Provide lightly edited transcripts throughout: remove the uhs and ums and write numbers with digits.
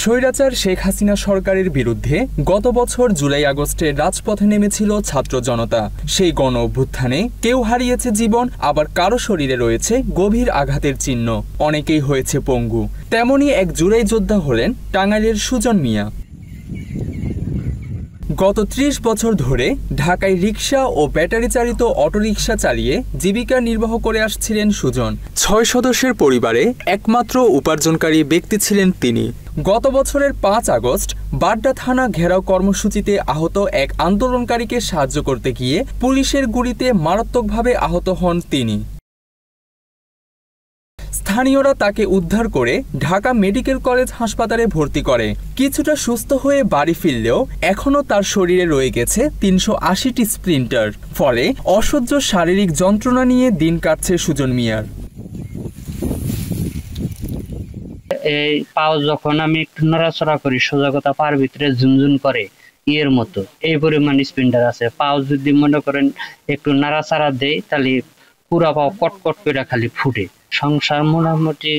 স্বৈরাচার শেখ হাসিনা সরকারের বিরুদ্ধে গত বছর জুলাই আগস্টে রাজপথে নেমেছিল ছাত্র জনতা। সেই গণ অভ্যুত্থানে কেউ হারিয়েছে জীবন, আবার কারো শরীরে রয়েছে গভীর আঘাতের চিহ্ন, অনেকেই হয়েছে পঙ্গু। তেমনই এক জুলাই যোদ্ধা হলেন টাঙ্গাইলের সুজন মিয়া। গত ৩০ বছর ধরে ঢাকায় রিকশা ও ব্যাটারি চালিত অটোরিকশা চালিয়ে জীবিকা নির্বাহ করে আসছিলেন সুজন। ৬ সদস্যের পরিবারে একমাত্র উপার্জনকারী ব্যক্তি ছিলেন তিনি। গত বছরের ৫ আগস্ট বাড্ডা থানা ঘেরাও কর্মসূচিতে আহত এক আন্দোলনকারীকে সাহায্য করতে গিয়ে পুলিশের গুলিতে মারাত্মকভাবে আহত হন তিনি। স্থানীয়রা তাকে উদ্ধার করে ঢাকা মেডিকেল কলেজ হাসপাতালে ভর্তি করে। কিছুটা সুস্থ হয়ে বাড়ি ফিরলেও এখনও তার শরীরে রয়ে গেছে ৩৮০টি স্প্লিন্টার। ফলে অসহ্য শারীরিক যন্ত্রণা নিয়ে দিন কাটছে সুজন মিয়ার। এই পাও যখন আমি একটু নড়াচড়া করি, সোজা কথা পার ভিতরে ঝুনঝুন করে ইয়ের মতো, এই পরিমাণ স্প্লিন্টার আছে। পাও যদি মনে করেন একটু নাড়াচাড়া দেয় তাহলে পুরা পাও কটকট করে খালি ফুটে। সংসার মোটামুটি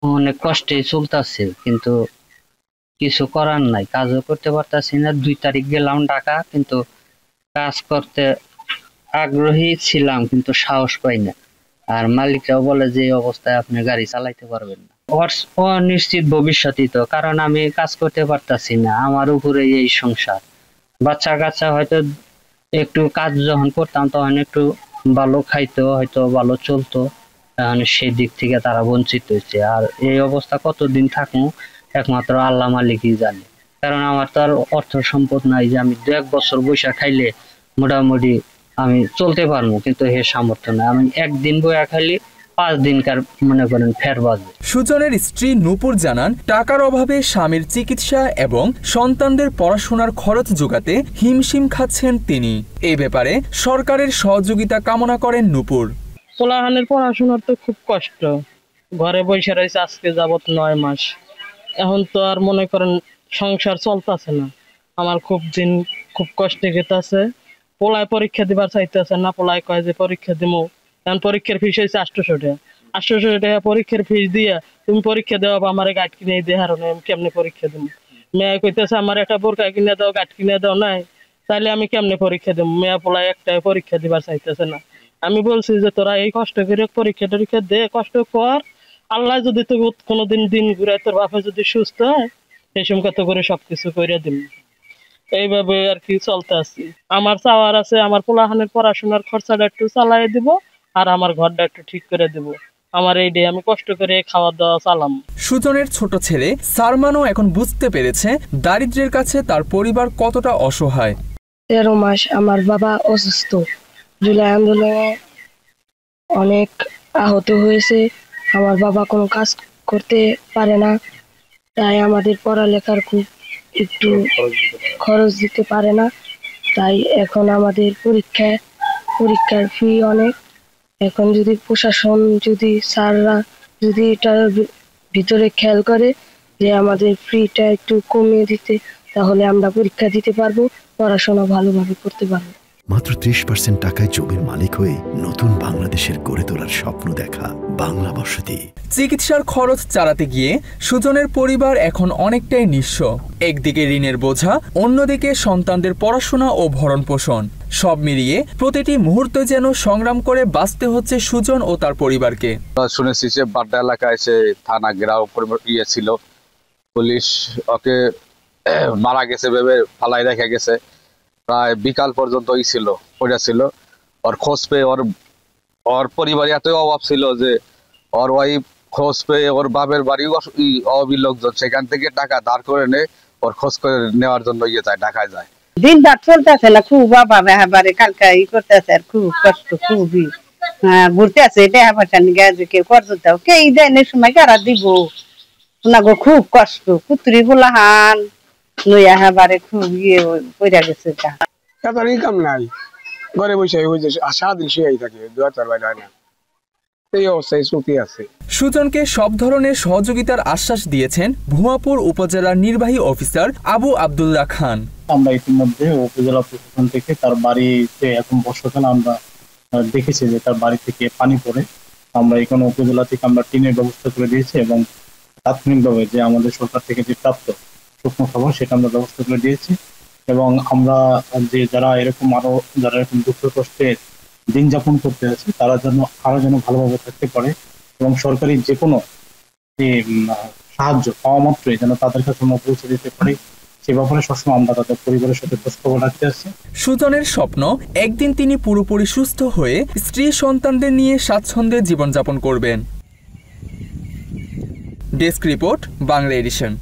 অনেক কষ্টে চলতেছে, কিন্তু কিছু করার নাই, কাজও করতে পারতাছি না। ২ তারিখ গেলাম ঢাকা, কিন্তু কাজ করতে আগ্রহী ছিলাম কিন্তু সাহস পাই না। আর মালিকরাও বলে যে অবস্থায় আপনি গাড়ি চালাইতে পারবেন না। অনিশ্চিত ভবিষ্যৎই তো, কারণ আমি কাজ করতে পারতাছি না, আমার উপরে এই সংসার। বাচ্চা কাচ্চা হয়তো একটু কাজ যখন করতাম তখন একটু ভালো খাইতো, হয়তো ভালো চলতো, সেই দিক থেকে তারা বঞ্চিত হয়েছে। আর এই অবস্থা কতদিন থাকবো একমাত্র আল্লাহ মালিকই জানে, কারণ আমার তো আর অর্থ সম্পদ নাই যে আমি ২-১ বছর বৈশা খাইলে মোটামুটি আমি চলতে পারবো, কিন্তু হে সামর্থ্য নাই। আমি একদিন বইয়া খাইলে ৫ দিনকার মনে করেন ফের বাজে। সুজনের স্ত্রী নূপুর জানান, টাকার অভাবে স্বামীর চিকিৎসা এবং সন্তানদের পড়াশোনার খরচ জোগাতে হিমশিম খাচ্ছেন তিনি। এই ব্যাপারে সরকারের সহযোগিতা কামনা করেন নূপুর। পোলাহানের পড়াশোনার তো খুব কষ্ট, ঘরে বসে রয়েছে আজকে যাবত ৯ মাস। এখন তো আর মনে করেন সংসার চলতেছে না, আমার খুব কষ্টে গেতেছে। পোলায় পরীক্ষা দিবার চাইতেছে না, পোলায় কয় যে পরীক্ষা দিমো, এখন পরীক্ষার ফিস হয়েছে ৮০০ টাকা। ৮০০ টাকা পরীক্ষার ফিস দিয়ে তুমি পরীক্ষা দেওয়া, আমার গাইড কিনে দিয়ে হারো না, আমি কেমনে পরীক্ষা দেবো? মেয়ে কইতেছে আমার একটা বোরকা কিনে দাও, গাইড কিনে দাও, নাই তাইলে আমি কেমনে পরীক্ষা দেবো? মেয়ে পোলায় একটাই পরীক্ষা দিবার চাইতেছে না। আমি বলছি যে তোরা এই কষ্ট করে পরীক্ষা টরীক্ষা দে, কষ্ট কর, আল্লাহ যদি তো কোনোদিন দিন ঘুরায়, তোর বাপে যদি সুস্থ হয় সেই সময় কত করে সবকিছু করে দিন। এইভাবে আর কি চলতে আছি। আমার চাওয়ার আছে আমার পোলাহানের পড়াশোনার খরচাটা একটু চালাই দিব, আর আমার ঘরটা একটু ঠিক করে দিব। আমার এই ডে আমি কষ্ট করে খাওয়া দাওয়া চালাম। সুজনের ছোট ছেলে সারমানও এখন বুঝতে পেরেছে দারিদ্র্যের কাছে তার পরিবার কতটা অসহায়। ১৩ মাস আমার বাবা অসুস্থ, জুলাই আন্দোলনে অনেক আহত হয়েছে। আমার বাবা কোনো কাজ করতে পারে না, তাই আমাদের পড়ালেখার খুব একটু খরচ দিতে পারে না। তাই এখন আমাদের পরীক্ষার ফি অনেক। এখন যদি প্রশাসন, যদি স্যাররা যদি এটার ভিতরে খেয়াল করে যে আমাদের ফিটা একটু কমিয়ে দিতে, তাহলে আমরা পরীক্ষা দিতে পারবো, পড়াশোনা ভালোভাবে করতে পারবো। মাত্র ৩০% টাকায় জমির মালিক হয়ে নতুন বাংলাদেশের গড়ে তোলার স্বপ্ন দেখা বাংলা বসতি। চিকিৎসার খরচ চালাতে গিয়ে সুজনের পরিবার এখন অনেকটাই নিঃস্ব। একদিকে ঋণের বোঝা, অন্যদিকে সন্তানদের পড়াশোনা ও ভরণ পোষণ, সব মিলিয়ে প্রতিটি মুহূর্তে যেন সংগ্রাম করে বাঁচতে হচ্ছে সুজন ও তার পরিবারকে। শুনেছি যে বাড্ডা এলাকায় সে থানা ঘেরাও ছিল, পুলিশ ওকে মারা গেছে ভেবে ফালাই রেখে গেছে। প্রায় বিকাল পর্যন্ত ছিল। ওর খোঁজ পেয়ে ওর পরিবারে এতই অভাব ছিল যে ওর ওয়াইফ খোঁজ পেয়ে ওর বাপের বাড়ি অবি লোকজন সেখান থেকে টাকা ধার করে নেয়, ওর খোঁজ করে নেওয়ার জন্য ঢাকায় যায়। দিন রাত চলতেছে না, খুব বাবা এবারে কালকা করতেছে, আর খুব কষ্ট, খুবই ঘুরতে আছে। এটা পয়সা নিয়ে কেউ কর্জ দাও, কে এই দেনের সময় কারা দিব না গো, খুব কষ্ট। পুত্রি গোলাহান নইয়া এবারে খুব ইয়ে পড়া গেছে। তার ইনকাম নাই, ঘরে বসে সারাদিন শুয়েই থাকে, ২-৪ বাইরে হয় না, এই অবস্থায় চলতে আছে। সুজনকে সব ধরনের সহযোগিতার আশ্বাস দিয়েছেন ভুয়াপুর উপজেলার নির্বাহী অফিসার আবু আব্দুল্লাহ খান। আমরা ইতিমধ্যে উপজেলা প্রশাসন থেকে তার বাড়িতে এখন বর্ষাকালে আমরা দেখেছি যে তার বাড়ি থেকে পানি পড়ে। আমরা এখানে উপজেলা থেকে আমরা টিনের ব্যবস্থা করে দিয়েছি এবং তাৎক্ষণিকভাবে যে আমাদের সরকার থেকে যে প্রাপ্ত শুকনো খাবার সেটা আমরা ব্যবস্থা করে দিয়েছি। এবং আমরা যে যারা এরকম দুঃখ কষ্টে দিন যাপন করতে আছে তারা যেন ভালোভাবে থাকতে পারে এবং সরকারি যে কোনো সাহায্য পাওয়া মাত্রই যেন তাদের কাছে আমরা পৌঁছে দিতে পারি, সে ব্যাপারে সবসময় আমরা তাদের পরিবারের সাথে খোঁজখবর রাখতে আসছি। সুজনের স্বপ্ন একদিন তিনি পুরোপুরি সুস্থ হয়ে স্ত্রী সন্তানদের নিয়ে স্বাচ্ছন্দ্যে জীবনযাপন করবেন। Desk report, Bangla addition.